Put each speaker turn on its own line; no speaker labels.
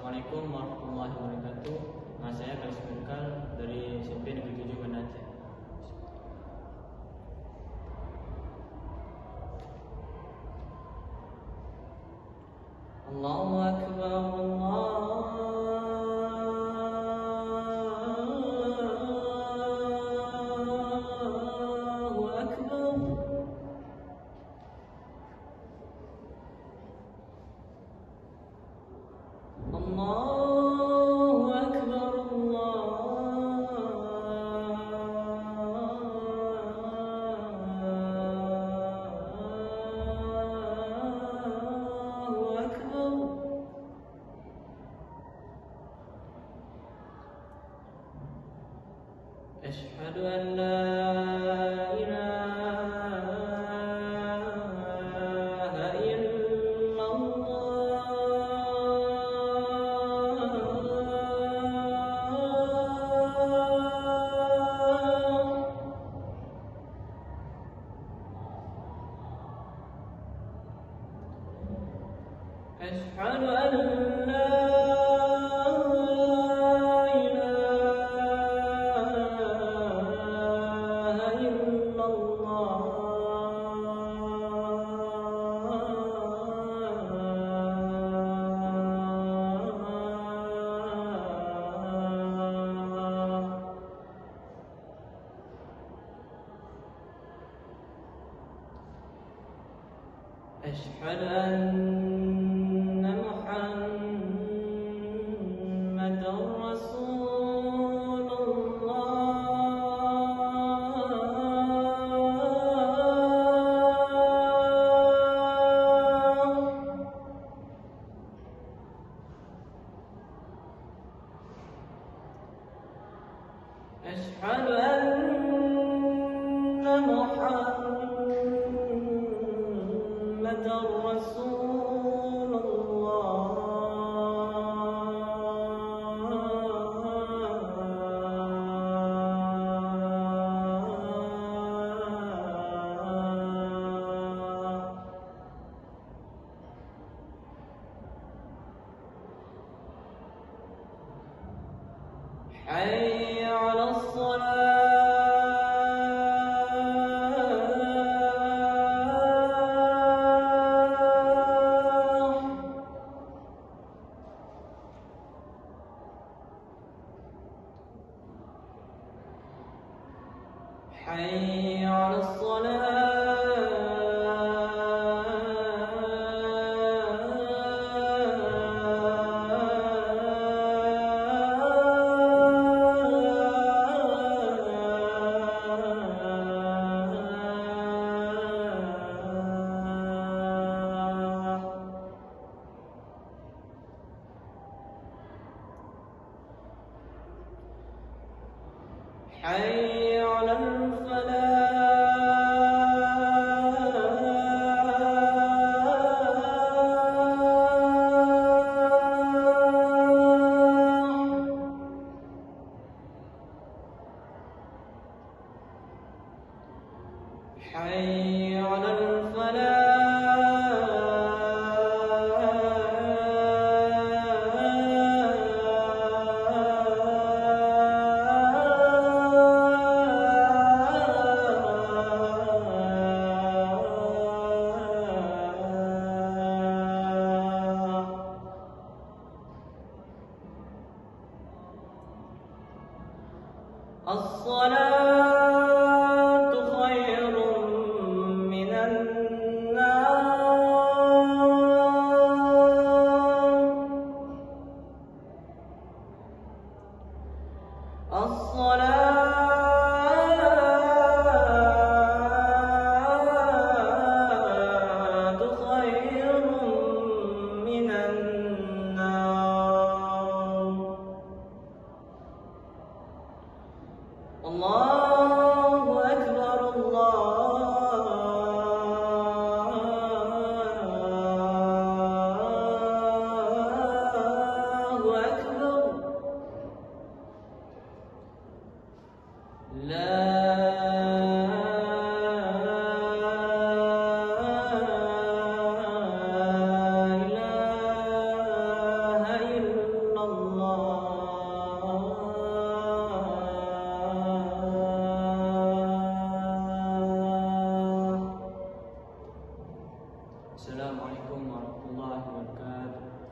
Assalamualaikum warahmatullahi wabarakatuh. Nama saya Kalis Berkal dari SMP Negeri 7 Banda Aceh. Allahu Akbar, Allahu Akbar. Allahu Akbar, Allahu Akbar. Asyhadu an la ilaha أشهد أن لا إله إلا الله. أشهد أن محمدًا رسول الله. أشهد أن محمدًا رسول الله. حي على الصلاة. حي على حي على الفلاح. حي على الفلاح. Assalamualaikum warahmatullahi wabarakatuh.